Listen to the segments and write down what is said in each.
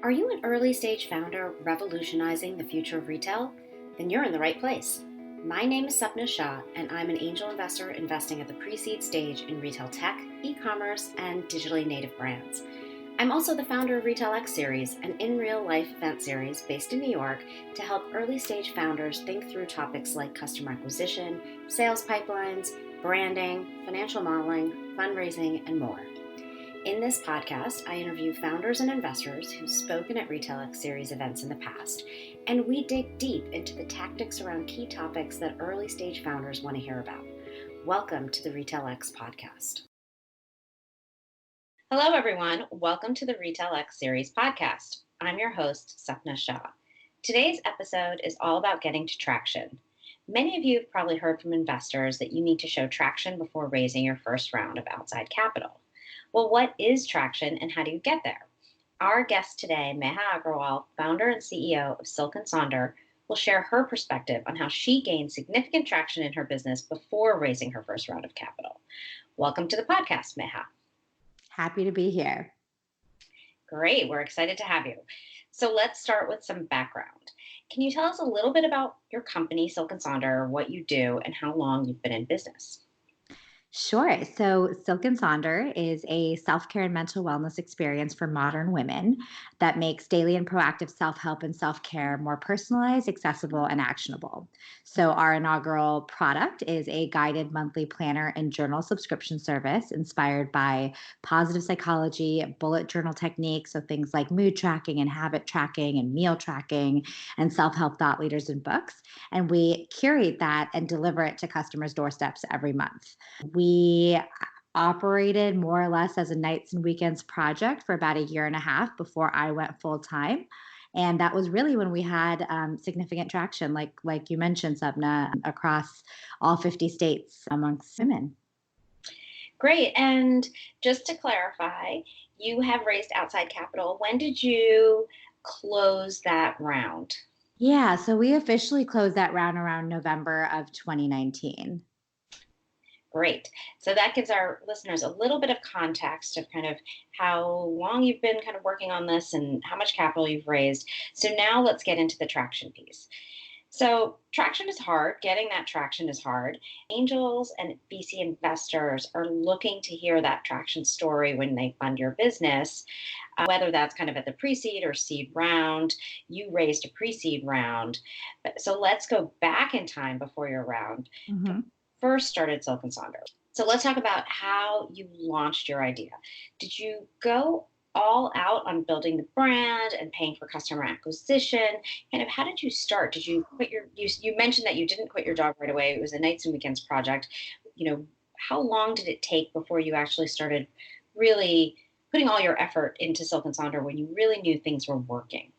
Are you an early stage founder revolutionizing the future of retail? Then you're in the right place. My name is Shah, and I'm an angel investor investing at the pre-seed stage in retail tech, e-commerce, and digitally native brands. I'm also the founder of Retail X Series, an in-real-life event series based in New York to help early-stage founders think through topics like customer acquisition, sales pipelines, branding, financial modeling, fundraising, and more. In this podcast, I interview founders and investors who've spoken at Retail X Series events in the past, and we dig deep into the tactics around key topics that early-stage founders want to hear about. Welcome to the Retail X podcast. Hello, everyone. Welcome to the Retail X Series podcast. I'm your host, Shah. Today's episode is all about getting to traction. Many of you have probably heard from investors that you need to show traction before raising your first round of outside capital. Well, what is traction and how do you get there? Our guest today, Meha Agrawal, founder and CEO of Sonder, will share her perspective on how she gained significant traction in her business before raising her first round of capital. Welcome to the podcast, Meha. Happy to be here. Great. We're excited to have you. So let's start with some background. Can you tell us a little bit about your company, Sonder, what you do, and how long you've been in business? Sure. So Sonder is a self-care and mental wellness experience for modern women that makes daily and proactive self-help and self-care more personalized, accessible, and actionable. So our inaugural product is a guided monthly planner and journal subscription service inspired by positive psychology, bullet journal techniques, so things like mood tracking and habit tracking and meal tracking and self-help thought leaders and books. And we curate that and deliver it to customers' doorsteps every month. We operated more or less as a nights and weekends project for about a year and a half before I went full time. And that was really when we had significant traction, like you mentioned, Sapna, across all 50 states amongst women. Great. And just to clarify, you have raised outside capital. When did you close that round? Yeah, so we officially closed that round around November of 2019. Great. So that gives our listeners a little bit of context of kind of how long you've been kind of working on this and how much capital you've raised. So now let's get into the traction piece. So traction is hard. Getting that traction is hard. Angels and VC investors are looking to hear that traction story when they fund your business, whether that's kind of at the pre-seed or seed round. You raised a pre-seed round. So let's go back in time before your round. Mm-hmm. First started Sonder. So let's talk about how you launched your idea. Did you go all out on building the brand and paying for customer acquisition? Kind of how did you start? Did you quit you mentioned that you didn't quit your job right away. It was a nights and weekends project. How long did it take before you actually started really putting all your effort into Sonder when you really knew things were working?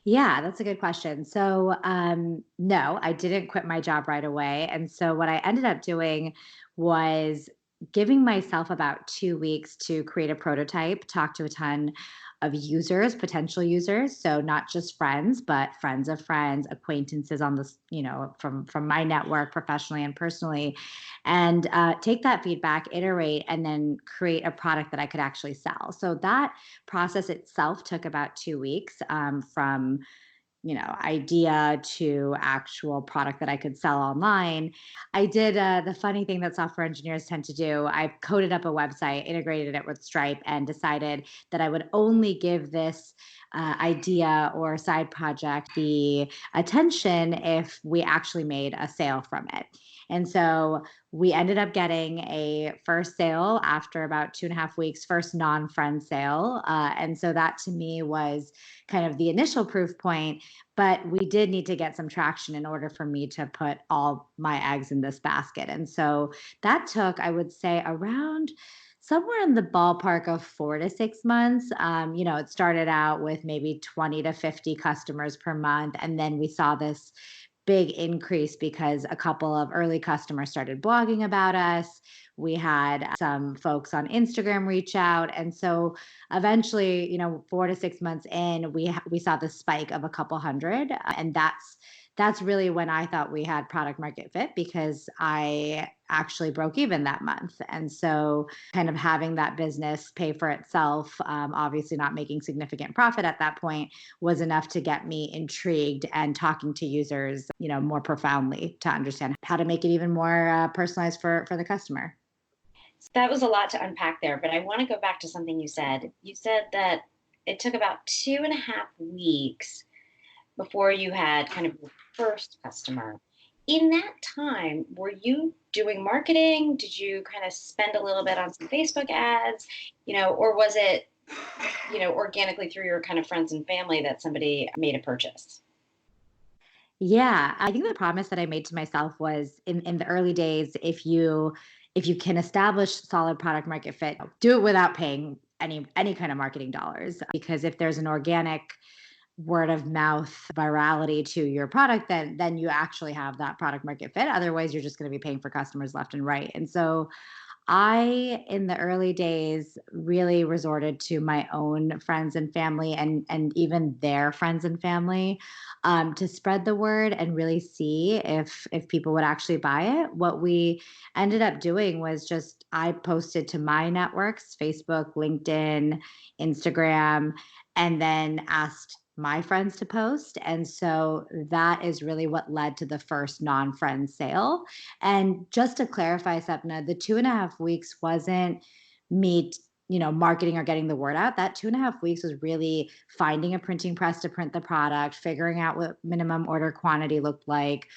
Yeah, that's a good question. So, no, I didn't quit my job right away. And so, what I ended up doing was giving myself about 2 weeks to create a prototype, talk to a ton of users, potential users. So, not just friends, but friends of friends, acquaintances on this, from my network professionally and personally, and take that feedback, iterate, and then create a product that I could actually sell. So, that process itself took about 2 weeks from idea to actual product that I could sell online. I did the funny thing that software engineers tend to do. I coded up a website, integrated it with Stripe, and decided that I would only give this idea or side project the attention if we actually made a sale from it. And so we ended up getting a first sale after about 2.5 weeks, first non-friend sale. And so that to me was kind of the initial proof point, but we did need to get some traction in order for me to put all my eggs in this basket. And so that took, I would say, around somewhere in the ballpark of 4 to 6 months. It started out with maybe 20 to 50 customers per month. And then we saw this big increase because a couple of early customers started blogging about us. We had some folks on Instagram reach out. And so eventually, 4 to 6 months in, we saw the spike of a couple hundred. And that's that's really when I thought we had product market fit, because I actually broke even that month. And so kind of having that business pay for itself, obviously not making significant profit at that point, was enough to get me intrigued and talking to users, more profoundly to understand how to make it even more personalized for the customer. So that was a lot to unpack there, but I want to go back to something you said. You said that it took about 2.5 weeks before you had kind of your first customer. In that time, were you doing marketing? Did you kind of spend a little bit on some Facebook ads, or was it, organically through your kind of friends and family that somebody made a purchase? Yeah, I think the promise that I made to myself was in the early days, if you can establish solid product market fit, do it without paying any kind of marketing dollars. Because if there's an organic word of mouth virality to your product, then you actually have that product market fit. Otherwise, you're just going to be paying for customers left and right. And so in the early days, really resorted to my own friends and family, and even their friends and family, to spread the word and really see if people would actually buy it. What we ended up doing was just I posted to my networks, Facebook, LinkedIn, Instagram, and then asked my friends to post. And so that is really what led to the first non-friend sale. And just to clarify, Sapna, the 2.5 weeks wasn't me, marketing or getting the word out. That 2.5 weeks was really finding a printing press to print the product, figuring out what minimum order quantity looked like,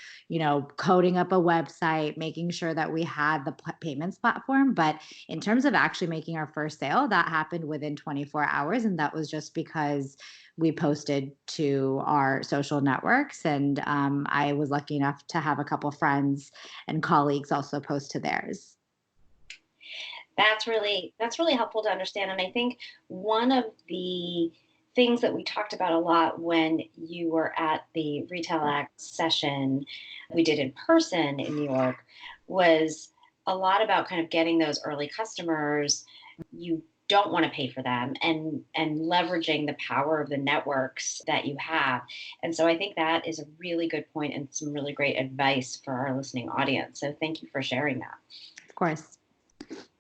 coding up a website, making sure that we had the payments platform. But in terms of actually making our first sale, that happened within 24 hours. And that was just because we posted to our social networks. And I was lucky enough to have a couple friends and colleagues also post to theirs. That's really helpful to understand. And I think one of the things that we talked about a lot when you were at the Retail Act session we did in person in New York was a lot about kind of getting those early customers. You don't want to pay for them, and leveraging the power of the networks that you have. And so I think that is a really good point and some really great advice for our listening audience. So thank you for sharing that. Of course.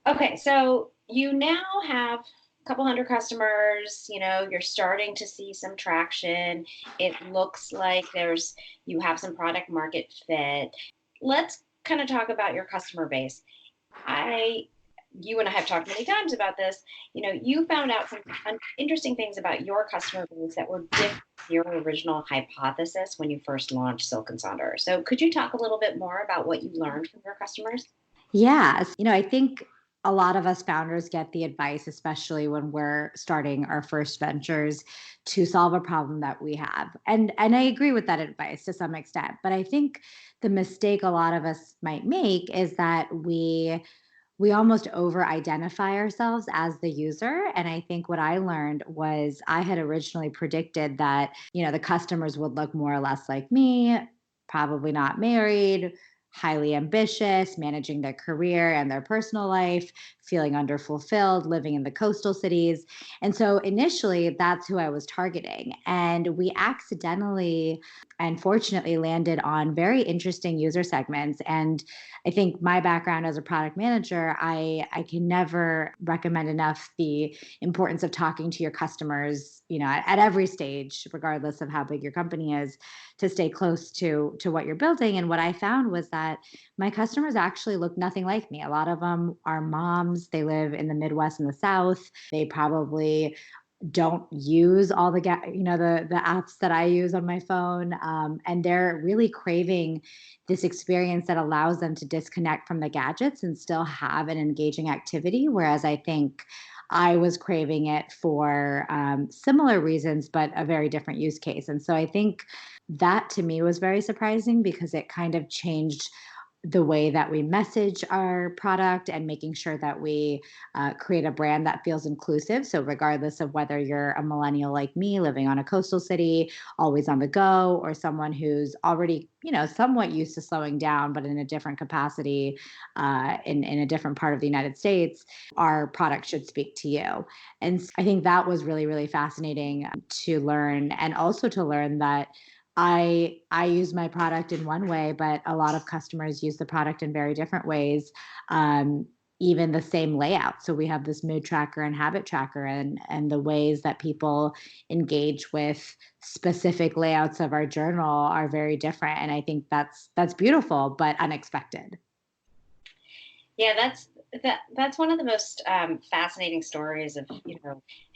Okay, so you now have a couple hundred customers, you're starting to see some traction. It looks like you have some product market fit. Let's kind of talk about your customer base. You and I have talked many times about this. You found out some interesting things about your customer base that were different from your original hypothesis when you first launched Silk and Sonder. So could you talk a little bit more about what you learned from your customers? Yes. I think a lot of us founders get the advice, especially when we're starting our first ventures, to solve a problem that we have. And I agree with that advice to some extent. But I think the mistake a lot of us might make is that we almost over identify ourselves as the user. And I think what I learned was I had originally predicted that, the customers would look more or less like me, probably not married, highly ambitious, managing their career and their personal life, feeling underfulfilled, living in the coastal cities. And so initially, that's who I was targeting. And we accidentally and fortunately landed on very interesting user segments. And I think my background as a product manager, I can never recommend enough the importance of talking to your customers, at every stage, regardless of how big your company is, to stay close to what you're building. And what I found was that my customers actually look nothing like me. A lot of them are moms. They live in the Midwest and the South. They probably don't use all the apps that I use on my phone, and they're really craving this experience that allows them to disconnect from the gadgets and still have an engaging activity. Whereas I think I was craving it for similar reasons, but a very different use case. And so I think that to me was very surprising because it kind of changed the way that we message our product and making sure that we create a brand that feels inclusive. So, regardless of whether you're a millennial like me living on a coastal city, always on the go, or someone who's already, somewhat used to slowing down, but in a different capacity in a different part of the United States, our product should speak to you. And I think that was really, really fascinating to learn. And also to learn that I use my product in one way, but a lot of customers use the product in very different ways. Um, Even the same layout. So we have this mood tracker and habit tracker, and the ways that people engage with specific layouts of our journal are very different. And I think that's beautiful, but unexpected. Yeah, that's one of the most fascinating stories of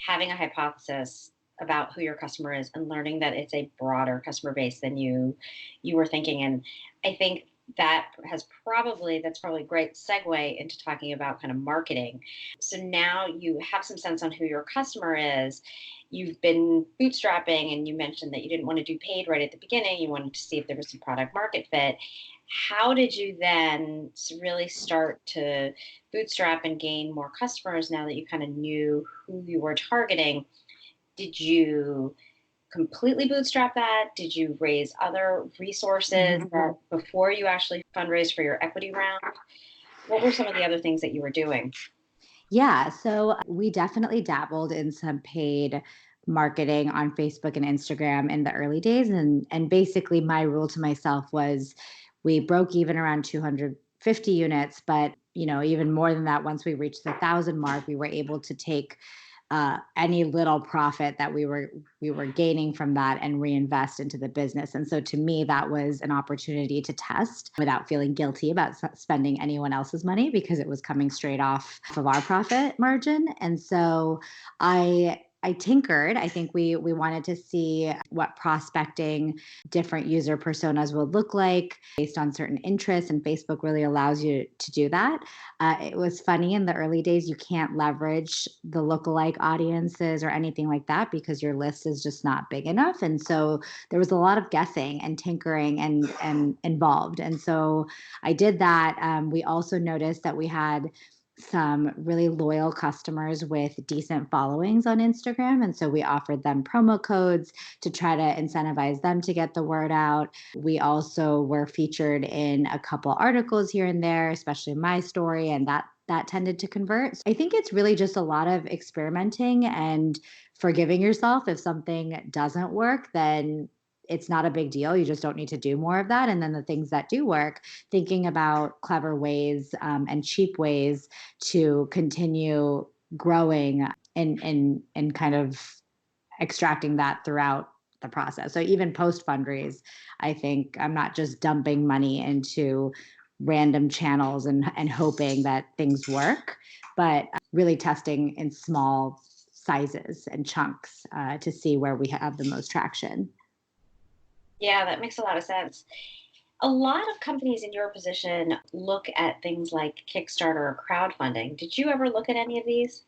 having a hypothesis about who your customer is and learning that it's a broader customer base than you were thinking. And I think that's probably a great segue into talking about kind of marketing. So now you have some sense on who your customer is. You've been bootstrapping, and you mentioned that you didn't want to do paid right at the beginning. You wanted to see if there was some product market fit. How did you then really start to bootstrap and gain more customers now that you kind of knew who you were targeting? Did you completely bootstrap that? Did you raise other resources that before you actually fundraised for your equity round? What were some of the other things that you were doing? Yeah, so we definitely dabbled in some paid marketing on Facebook and Instagram in the early days, and basically my rule to myself was we broke even around 250 units, but even more than that, once we reached the 1,000 mark, we were able to take any little profit that we were gaining from that and reinvest into the business. And so to me, that was an opportunity to test without feeling guilty about spending anyone else's money, because it was coming straight off of our profit margin. And so I tinkered. I think we wanted to see what prospecting different user personas would look like based on certain interests, and Facebook really allows you to do that. It was funny in the early days, you can't leverage the lookalike audiences or anything like that because your list is just not big enough. And so there was a lot of guessing and tinkering and involved. And so I did that. We also noticed that we had some really loyal customers with decent followings on Instagram. And so we offered them promo codes to try to incentivize them to get the word out. We also were featured in a couple articles here and there, especially my story, and that tended to convert. So I think it's really just a lot of experimenting and forgiving yourself. If something doesn't work, then it's not a big deal. You just don't need to do more of that. And then the things that do work, thinking about clever ways and cheap ways to continue growing and kind of extracting that throughout the process. So even post fundraise, I think I'm not just dumping money into random channels and hoping that things work, but really testing in small sizes and chunks to see where we have the most traction. Yeah, that makes a lot of sense. A lot of companies in your position look at things like Kickstarter or crowdfunding. Did you ever look at any of these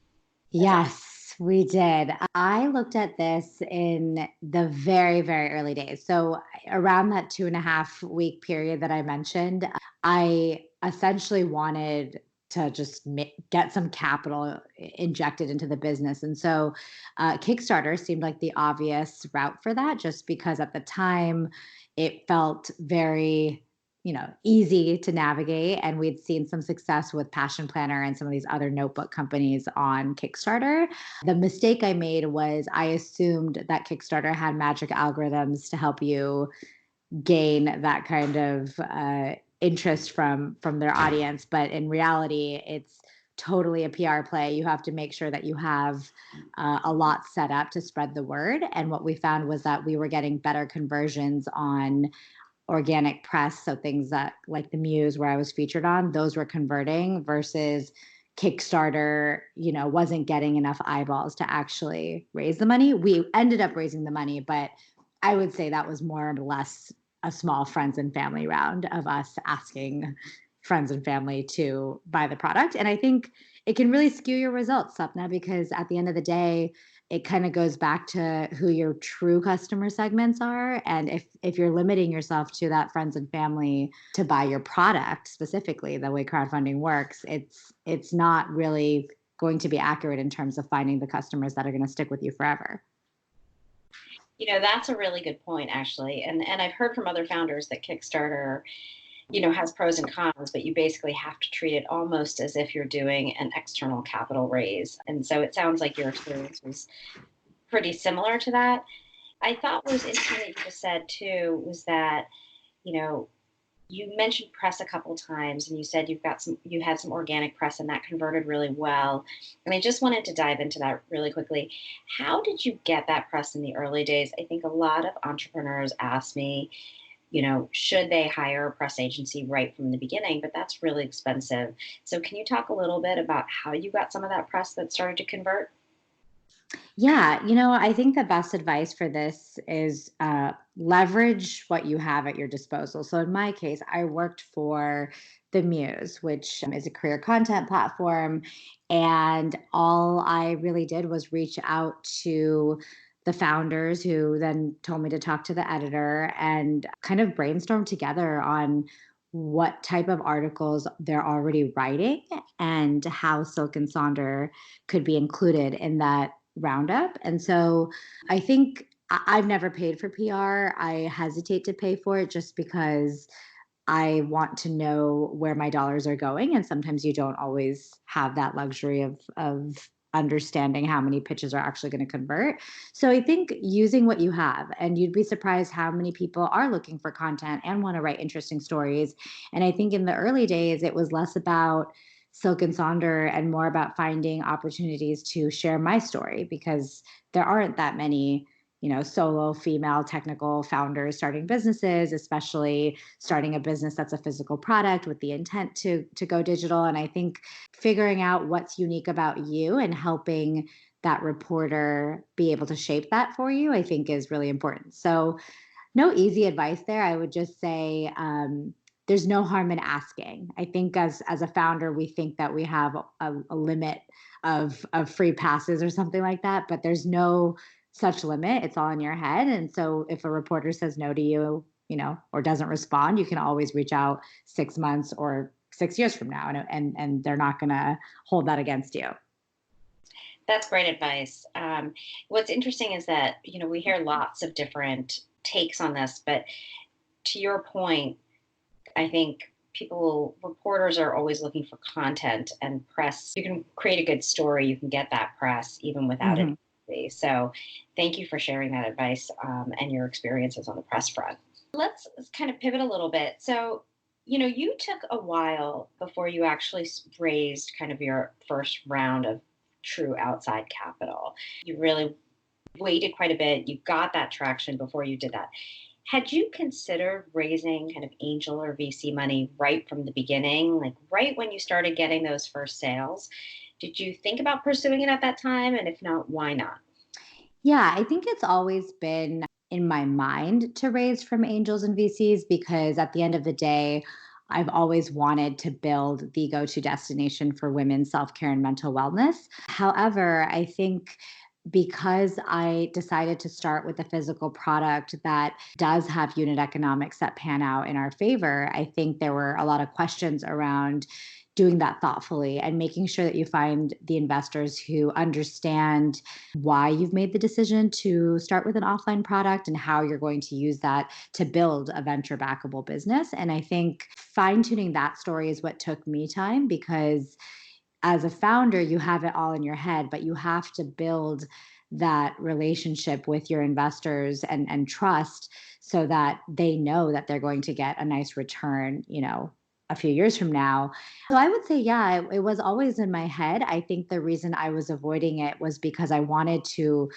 as a Yes, we did. I looked at this in the very, very early days. So around that 2.5 week period that I mentioned, I essentially wanted to just get some capital injected into the business. And so Kickstarter seemed like the obvious route for that, just because at the time it felt very easy to navigate. And we'd seen some success with Passion Planner and some of these other notebook companies on Kickstarter. The mistake I made was I assumed that Kickstarter had magic algorithms to help you gain that kind of interest from their audience. But in reality, it's totally a PR play. You have to make sure that you have a lot set up to spread the word. And what we found was that we were getting better conversions on organic press, so things that like the Muse where I was featured on, those were converting versus Kickstarter, wasn't getting enough eyeballs to actually raise the money. We ended up raising the money, but I would say that was more or less a small friends and family round of us asking friends and family to buy the product. And I think it can really skew your results, Sapna, because at the end of the day, it kind of goes back to who your true customer segments are. And if you're limiting yourself to that friends and family to buy your product, specifically the way crowdfunding works, it's not really going to be accurate in terms of finding the customers that are going to stick with you forever. That's a really good point, actually. And I've heard from other founders that Kickstarter, has pros and cons, but you basically have to treat it almost as if you're doing an external capital raise. And so it sounds like your experience was pretty similar to that. I thought was interesting that you just said too was that, you know, you mentioned press a couple times and you said you had some organic press and that converted really well. And I just wanted to dive into that really quickly. How did you get that press in the early days? I think a lot of entrepreneurs ask me, should they hire a press agency right from the beginning? But that's really expensive. So can you talk a little bit about how you got some of that press that started to convert? Yeah, I think the best advice for this is leverage what you have at your disposal. So in my case, I worked for the Muse, which is a career content platform. And all I really did was reach out to the founders who then told me to talk to the editor and kind of brainstorm together on what type of articles they're already writing and how Silk and Sonder could be included in that roundup. And so I think I've never paid for PR. I hesitate to pay for it just because I want to know where my dollars are going. And sometimes you don't always have that luxury of understanding how many pitches are actually going to convert. So I think using what you have, and you'd be surprised how many people are looking for content and want to write interesting stories. And I think in the early days, it was less about Silk and Sonder and more about finding opportunities to share my story because there aren't that many solo female technical founders starting businesses, especially starting a business that's a physical product with the intent to go digital. And I think figuring out what's unique about you and helping that reporter be able to shape that for you, I think is really important. So no easy advice there. I would just say there's no harm in asking. I think as a founder, we think that we have a limit of free passes or something like that, but there's no such limit. It's all in your head. And so if a reporter says no to you, or doesn't respond, you can always reach out 6 months or 6 years from now, and they're not going to hold that against you. That's great advice. What's interesting is that, we hear lots of different takes on this, but to your point, I think reporters are always looking for content and press. You can create a good story, you can get that press even without Mm-hmm. it. So thank you for sharing that advice and your experiences on the press front. Let's kind of pivot a little bit. So, you took a while before you actually raised kind of your first round of true outside capital. You really waited quite a bit. You got that traction before you did that. Had you considered raising kind of angel or VC money right from the beginning, like right when you started getting those first sales? Did you think about pursuing it at that time? And if not, why not? Yeah, I think it's always been in my mind to raise from angels and VCs because at the end of the day, I've always wanted to build the go to destination for women's self care and mental wellness. However, I think because I decided to start with a physical product that does have unit economics that pan out in our favor, I think there were a lot of questions around doing that thoughtfully and making sure that you find the investors who understand why you've made the decision to start with an offline product and how you're going to use that to build a venture backable business. And I think fine tuning that story is what took me time because as a founder, you have it all in your head, but you have to build that relationship with your investors and trust so that they know that they're going to get a nice return, a few years from now. So I would say, yeah, it was always in my head. I think the reason I was avoiding it was because I wanted to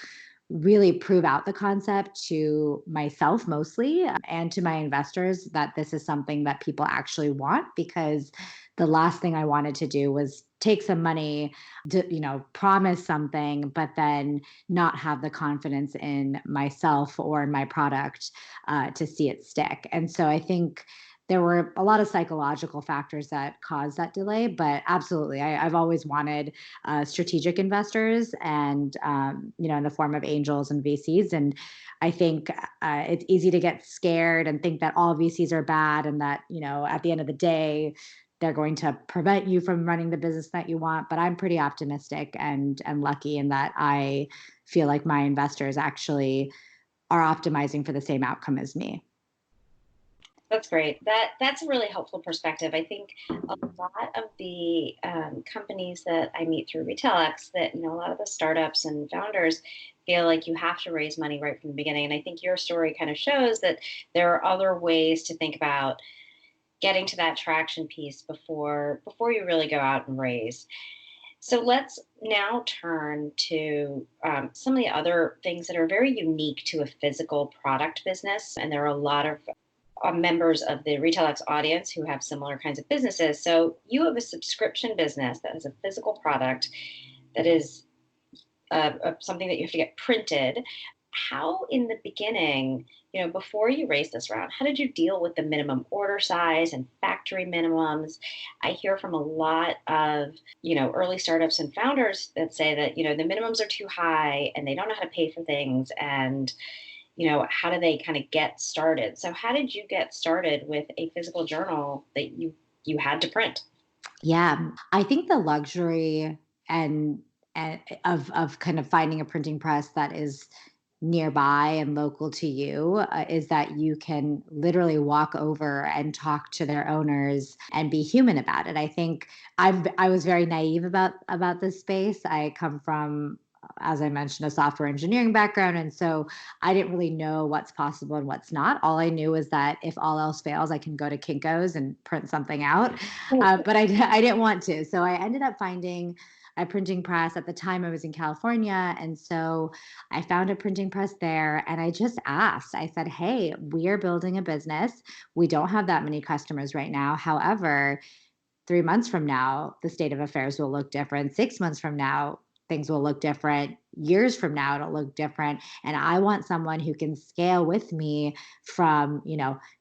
really prove out the concept to myself mostly and to my investors that this is something that people actually want because the last thing I wanted to do was take some money to, promise something, but then not have the confidence in myself or in my product to see it stick. And so I think there were a lot of psychological factors that caused that delay, but absolutely, I've always wanted strategic investors and in the form of angels and VCs. And I think it's easy to get scared and think that all VCs are bad and that at the end of the day they're going to prevent you from running the business that you want. But I'm pretty optimistic and lucky in that I feel like my investors actually are optimizing for the same outcome as me. That's great. That's a really helpful perspective. I think a lot of the companies that I meet through RetailX, that a lot of the startups and founders feel like you have to raise money right from the beginning. And I think your story kind of shows that there are other ways to think about getting to that traction piece before you really go out and raise. So let's now turn to some of the other things that are very unique to a physical product business. And there are a lot of members of the RetailX audience who have similar kinds of businesses. So you have a subscription business that has a physical product that is something that you have to get printed. How in the beginning, before you raised this round, how did you deal with the minimum order size and factory minimums? I hear from a lot of, early startups and founders that say that, the minimums are too high and they don't know how to pay for things. And how do they kind of get started? So how did you get started with a physical journal that you had to print? Yeah, I think the luxury and, of kind of finding a printing press that is nearby and local to you is that you can literally walk over and talk to their owners and be human about it. I think I was very naive about this space. I come from, as I mentioned, a software engineering background, and so I didn't really know what's possible and what's not. All I knew is that if all else fails, I can go to Kinko's and print something out. But I didn't want to. So I ended up finding a printing press. At the time, I was in California. And so I found a printing press there and I just asked. I said, "Hey, we are building a business. We don't have that many customers right now. However, 3 months from now, the state of affairs will look different. 6 months from now, things will look different. Years from now, it'll look different. And I want someone who can scale with me from,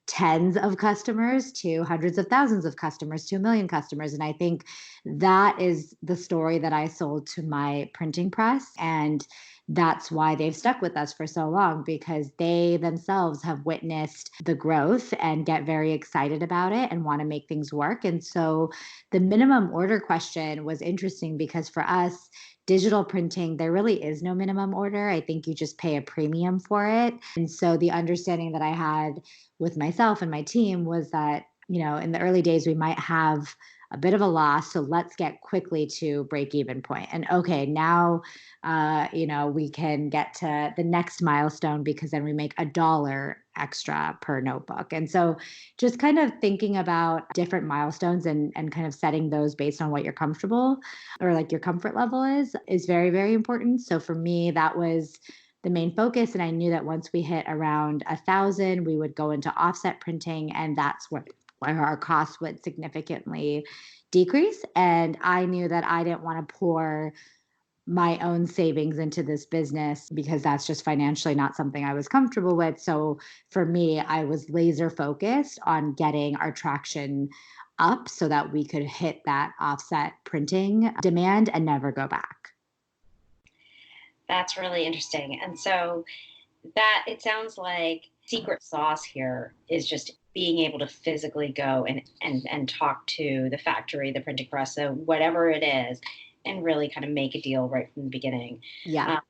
tens of customers to hundreds of thousands of customers to a million customers." And I think that is the story that I sold to my printing press. And that's why they've stuck with us for so long, because they themselves have witnessed the growth and get very excited about it and want to make things work. And so the minimum order question was interesting because for us, digital printing, there really is no minimum order. I think you just pay a premium for it. And so the understanding that I had with myself and my team was that, in the early days, we might have a bit of a loss. So let's get quickly to break even point. And okay, now, we can get to the next milestone because then we make $1 extra per notebook. And so just kind of thinking about different milestones and kind of setting those based on what you're comfortable or like your comfort level is very, very important. So for me, that was the main focus. And I knew that once we hit around 1,000, we would go into offset printing, and that's where our costs would significantly decrease. And I knew that I didn't want to pour my own savings into this business because that's just financially not something I was comfortable with. So for me, I was laser focused on getting our traction up so that we could hit that offset printing demand and never go back. That's really interesting. And so that it sounds like secret sauce here is just being able to physically go and talk to the factory, the printing press, so whatever it is, and really kind of make a deal right from the beginning, Yeah.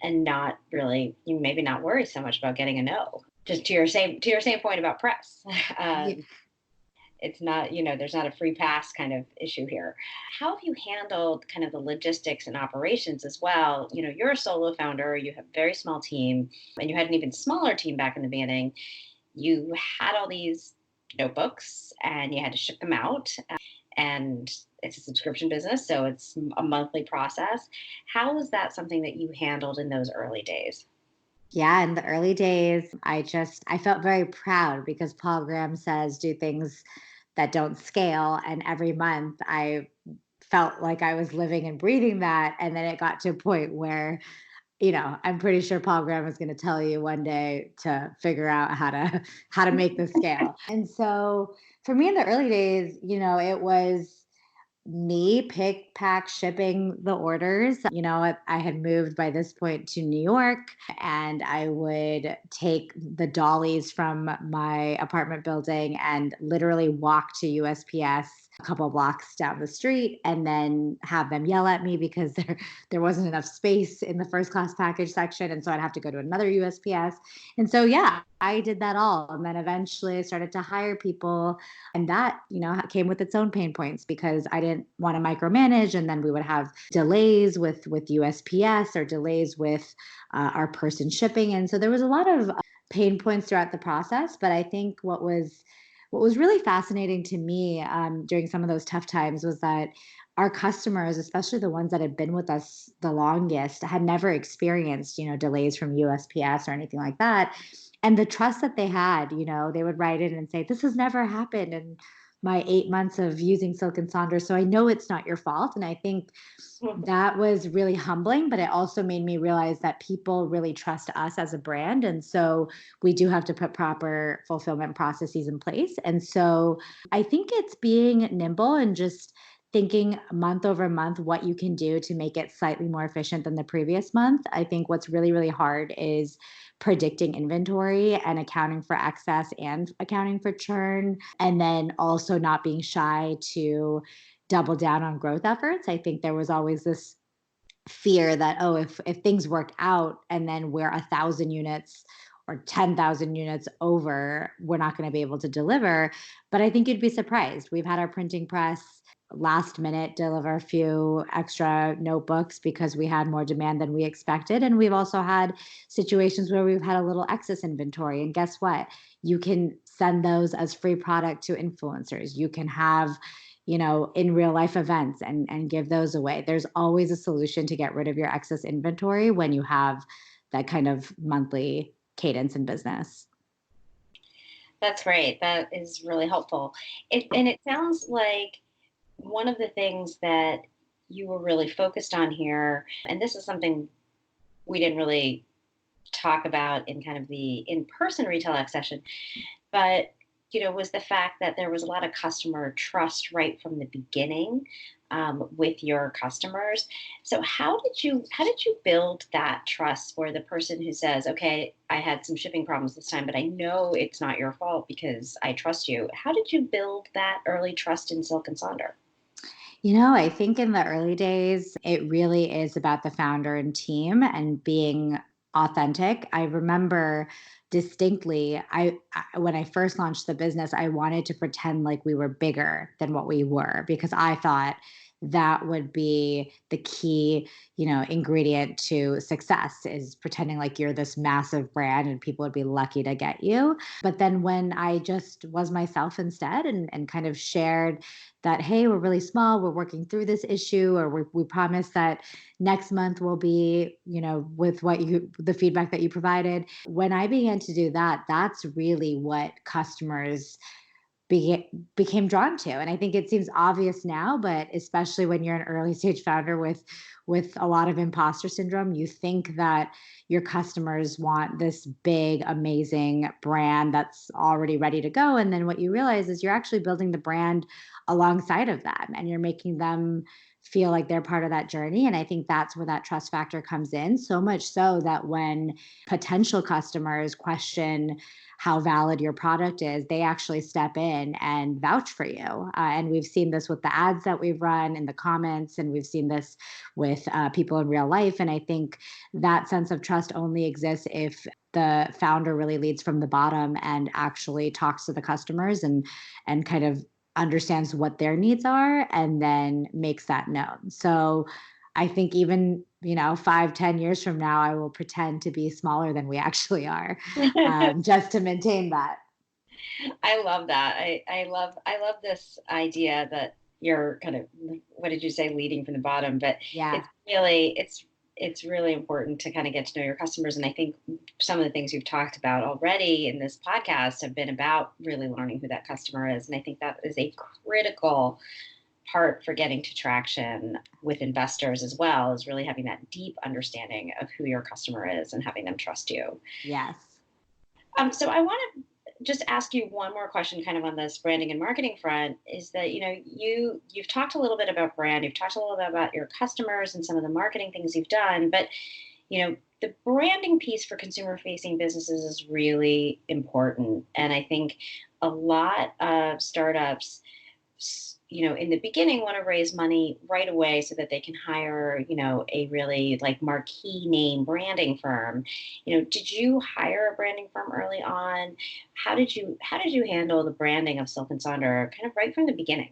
and not really, you maybe not worry so much about getting a no. Just to your same point about press. Ye- um, it's not, there's not a free pass kind of issue here. How have you handled kind of the logistics and operations as well? You're a solo founder, you have a very small team, and you had an even smaller team back in the beginning. You had all these notebooks and you had to ship them out, and it's a subscription business, so it's a monthly process. How was that something that you handled in those early days? Yeah, in the early days, I felt very proud because Paul Graham says do things that don't scale. And every month I felt like I was living and breathing that. And then it got to a point where, I'm pretty sure Paul Graham is going to tell you one day to figure out how to make this scale. And so for me in the early days, it was me pick, pack, shipping the orders. I had moved by this point to New York, and I would take the dollies from my apartment building and literally walk to USPS a couple of blocks down the street and then have them yell at me because there wasn't enough space in the first class package section. And so I'd have to go to another USPS. And so, yeah, I did that all. And then eventually I started to hire people. And that, came with its own pain points because I didn't want to micromanage. And then we would have delays with USPS or delays with our person shipping. And so there was a lot of pain points throughout the process. But I think what was really fascinating to me during some of those tough times was that our customers, especially the ones that had been with us the longest, had never experienced, delays from USPS or anything like that. And the trust that they had, they would write in and say, "This has never happened in my 8 months of using Silk and Sonder, so I know it's not your fault." And I think that was really humbling, but it also made me realize that people really trust us as a brand. And so we do have to put proper fulfillment processes in place. And so I think it's being nimble and just thinking month over month what you can do to make it slightly more efficient than the previous month. I think what's really, really hard is predicting inventory and accounting for excess and accounting for churn, and then also not being shy to double down on growth efforts. I think there was always this fear that, oh, if things worked out and then we're 1,000 units or 10,000 units over, we're not going to be able to deliver. But I think you'd be surprised. We've had our printing press last minute deliver a few extra notebooks because we had more demand than we expected. And we've also had situations where we've had a little excess inventory. And guess what? You can send those as free product to influencers. You can have in real life events and give those away. There's always a solution to get rid of your excess inventory when you have that kind of monthly cadence in business. That's great. That is really helpful. And it sounds like one of the things that you were really focused on here, and this is something we didn't really talk about in kind of the in-person retail X session, but was the fact that there was a lot of customer trust right from the beginning with your customers. So how did you build that trust for the person who says, "Okay, I had some shipping problems this time, but I know it's not your fault because I trust you"? How did you build that early trust in Silk and Sonder? I think in the early days, it really is about the founder and team and being authentic. I remember distinctly, when I first launched the business, I wanted to pretend like we were bigger than what we were because I thought that would be the key, ingredient to success is pretending like you're this massive brand and people would be lucky to get you. But then when I just was myself instead and kind of shared that, hey, we're really small, we're working through this issue, or we promise that next month will be, with the feedback that you provided. When I began to do that, that's really what customers became drawn to. And I think it seems obvious now, but especially when you're an early stage founder with a lot of imposter syndrome, you think that your customers want this big, amazing brand that's already ready to go. And then what you realize is you're actually building the brand alongside of them and you're making them feel like they're part of that journey. And I think that's where that trust factor comes in, so much so that when potential customers question how valid your product is, they actually step in and vouch for you. And we've seen this with the ads that we've run in the comments, and we've seen this with people in real life. And I think that sense of trust only exists if the founder really leads from the bottom and actually talks to the customers and kind of understands what their needs are and then makes that known. So I think even 5-10 years from now, I will pretend to be smaller than we actually are, just to maintain that. I love that. I love this idea that you're kind of, what did you say, leading from the bottom, but Yeah. it's really important to kind of get to know your customers. And I think some of the things you've talked about already in this podcast have been about really learning who that customer is. And I think that is a critical part for getting to traction with investors as well, is really having that deep understanding of who your customer is and having them trust you. Yes. So I want to just ask you one more question kind of on this branding and marketing front, is that, you've talked a little bit about brand, you've talked a little bit about your customers and some of the marketing things you've done, but, the branding piece for consumer facing businesses is really important. And I think a lot of startups in the beginning want to raise money right away so that they can hire, a really like marquee name branding firm. Did you hire a branding firm early on? How did you handle the branding of Silk and Sonder kind of right from the beginning?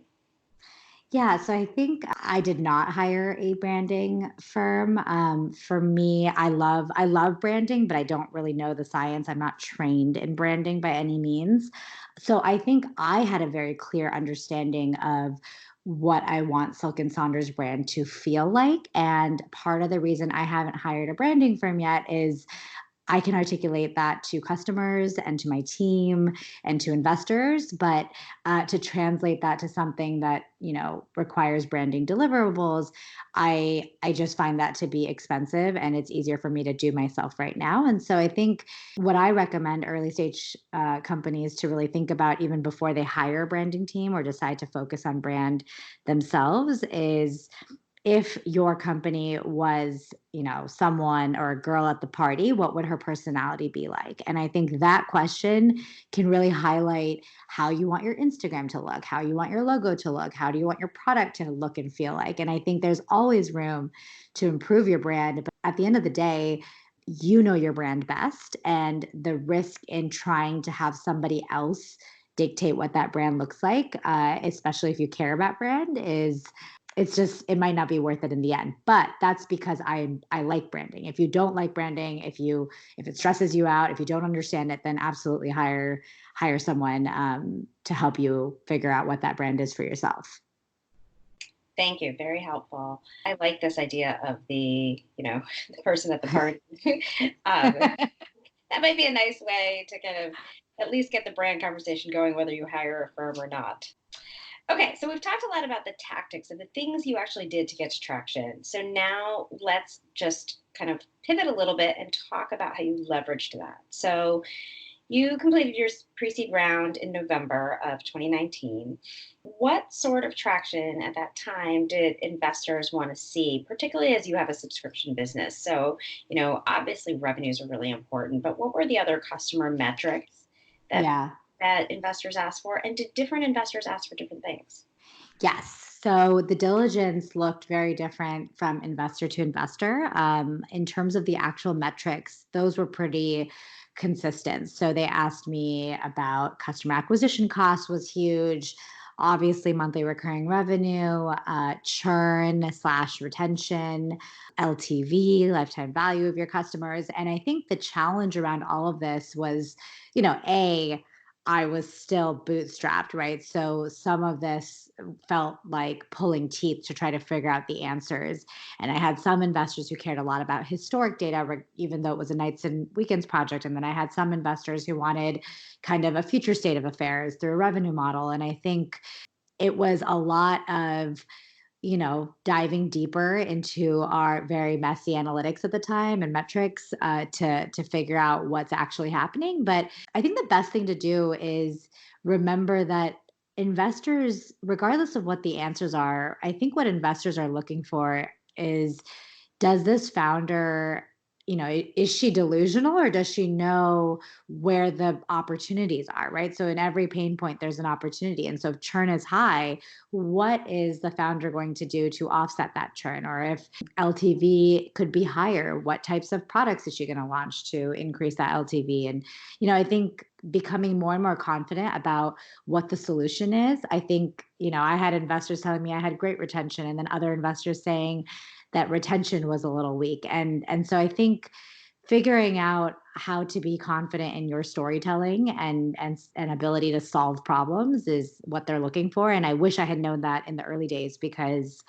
Yeah, so I think I did not hire a branding firm. For me, I love branding, but I don't really know the science. I'm not trained in branding by any means. So I think I had a very clear understanding of what I want Silk and Saunders brand to feel like. And part of the reason I haven't hired a branding firm yet is I can articulate that to customers and to my team and to investors, but to translate that to something that requires branding deliverables, I just find that to be expensive, and it's easier for me to do myself right now. And so I think what I recommend early stage companies to really think about even before they hire a branding team or decide to focus on brand themselves is if your company was, someone or a girl at the party, what would her personality be like? And I think that question can really highlight how you want your Instagram to look, how you want your logo to look, how do you want your product to look and feel like? And I think there's always room to improve your brand. But at the end of the day, you know your brand best. And the risk in trying to have somebody else dictate what that brand looks like, especially if you care about brand, is it's just it might not be worth it in the end. But that's because I like branding. If you don't like branding, if it stresses you out, if you don't understand it, then absolutely hire someone to help you figure out what that brand is for yourself. Thank you. Very helpful. I like this idea of the person at the party. um, that might be a nice way to kind of at least get the brand conversation going, whether you hire a firm or not. Okay, so we've talked a lot about the tactics and the things you actually did to get to traction. So now let's just kind of pivot a little bit and talk about how you leveraged that. So you completed your pre-seed round in November of 2019. What sort of traction at that time did investors want to see, particularly as you have a subscription business? So, obviously revenues are really important, but what were the other customer metrics that Yeah. that investors asked for? And did different investors ask for different things? Yes. So the diligence looked very different from investor to investor. In terms of the actual metrics, those were pretty consistent. So they asked me about customer acquisition costs was huge, obviously monthly recurring revenue, churn slash retention, LTV, lifetime value of your customers. And I think the challenge around all of this was, A, I was still bootstrapped, right? So some of this felt like pulling teeth to try to figure out the answers. And I had some investors who cared a lot about historic data, even though it was a nights and weekends project. And then I had some investors who wanted kind of a future state of affairs through a revenue model. And I think it was a lot of diving deeper into our very messy analytics at the time and metrics to figure out what's actually happening. But I think the best thing to do is remember that investors, regardless of what the answers are, I think what investors are looking for is, does this founder, is she delusional or does she know where the opportunities are, right? So in every pain point, there's an opportunity. And so if churn is high, what is the founder going to do to offset that churn? Or if LTV could be higher, what types of products is she going to launch to increase that LTV? And, I think becoming more and more confident about what the solution is. I think, I had investors telling me I had great retention, and then other investors saying that retention was a little weak. And so I think figuring out how to be confident in your storytelling and ability to solve problems is what they're looking for. And I wish I had known that in the early days, because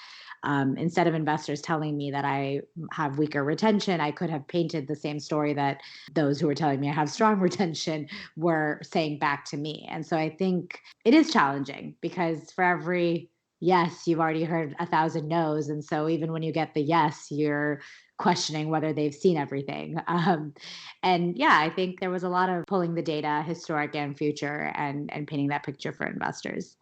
instead of investors telling me that I have weaker retention, I could have painted the same story that those who were telling me I have strong retention were saying back to me. And so I think it is challenging, because for every yes, you've already heard 1,000 no's. And so even when you get the yes, you're questioning whether they've seen everything. And yeah, I think there was a lot of pulling the data, historic and future, and painting that picture for investors.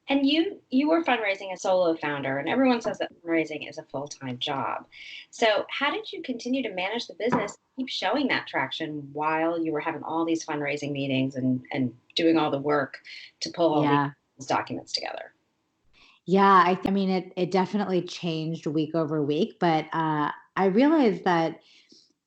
And you were fundraising as a solo founder, and everyone says that fundraising is a full-time job. So how did you continue to manage the business, keep showing that traction while you were having all these fundraising meetings and doing all the work to pull all these Yeah. documents together? Yeah, I mean, it definitely changed week over week, but I realized that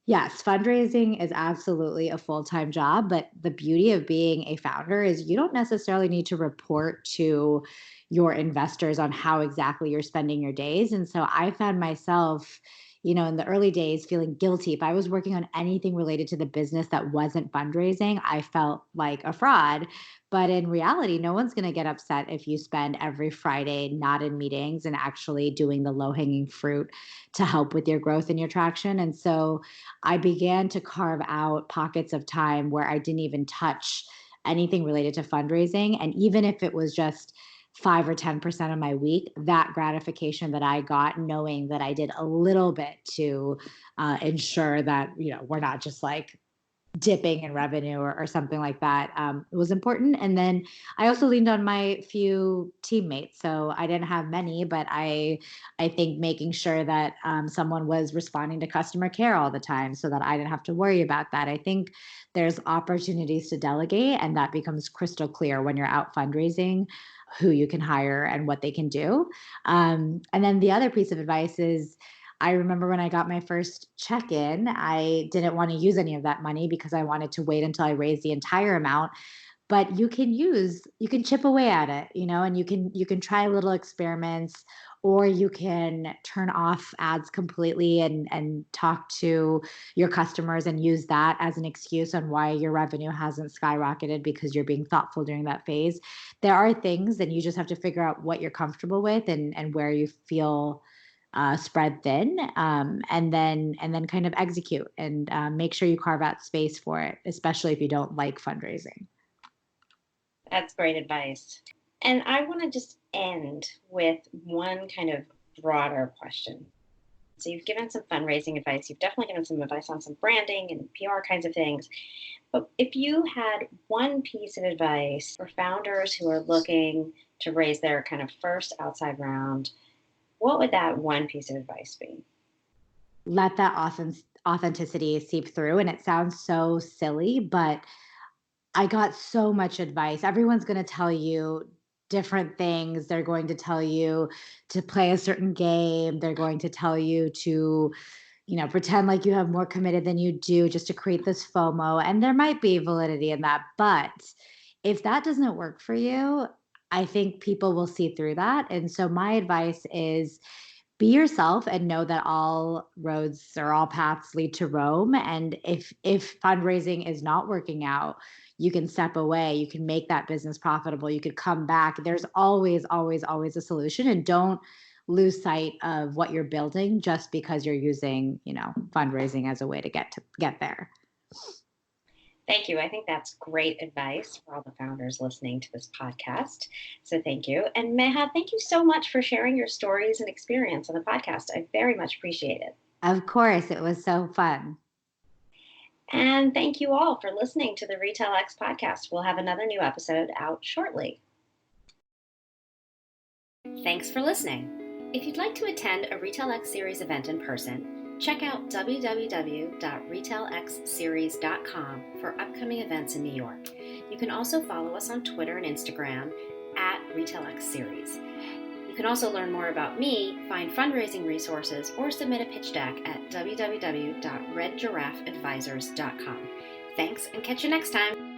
yes, fundraising is absolutely a full-time job, but the beauty of being a founder is you don't necessarily need to report to your investors on how exactly you're spending your days. And so I found myself, in the early days feeling guilty. If I was working on anything related to the business that wasn't fundraising, I felt like a fraud. But in reality, no one's going to get upset if you spend every Friday not in meetings and actually doing the low-hanging fruit to help with your growth and your traction. And so I began to carve out pockets of time where I didn't even touch anything related to fundraising. And even if it was just 5 or 10% of my week, that gratification that I got knowing that I did a little bit to ensure that, we're not just like dipping in revenue or something like that was important. And then I also leaned on my few teammates. So I didn't have many, but I think making sure that someone was responding to customer care all the time so that I didn't have to worry about that. I think there's opportunities to delegate, and that becomes crystal clear when you're out fundraising who you can hire and what they can do. And then the other piece of advice is I remember when I got my first check in, I didn't want to use any of that money because I wanted to wait until I raised the entire amount. But you can chip away at it, and you can try little experiments, or you can turn off ads completely and talk to your customers and use that as an excuse on why your revenue hasn't skyrocketed because you're being thoughtful during that phase. There are things that you just have to figure out what you're comfortable with and where you feel spread thin, and then kind of execute and make sure you carve out space for it, especially if you don't like fundraising. That's great advice. And I want to just end with one kind of broader question. So you've given some fundraising advice. You've definitely given some advice on some branding and PR kinds of things. But if you had one piece of advice for founders who are looking to raise their kind of first outside round, what would that one piece of advice be? Let that authenticity seep through. And it sounds so silly, but I got so much advice. Everyone's going to tell you different things. They're going to tell you to play a certain game. They're going to tell you to, pretend like you have more committed than you do just to create this FOMO. And there might be validity in that. But if that doesn't work for you, I think people will see through that. And so my advice is be yourself and know that all roads or all paths lead to Rome. And if fundraising is not working out, you can step away, you can make that business profitable, you could come back. There's always, always, always a solution. And don't lose sight of what you're building just because you're using, fundraising as a way to get there. Thank you. I think that's great advice for all the founders listening to this podcast. So thank you. And Meha, thank you so much for sharing your stories and experience on the podcast. I very much appreciate it. Of course, it was so fun. And thank you all for listening to the Retail X podcast. We'll have another new episode out shortly. Thanks for listening. If you'd like to attend a Retail X Series event in person, check out www.retailxseries.com for upcoming events in New York. You can also follow us on Twitter and Instagram at RetailXSeries. You can also learn more about me, find fundraising resources, or submit a pitch deck at www.redgiraffeadvisors.com. Thanks, and catch you next time.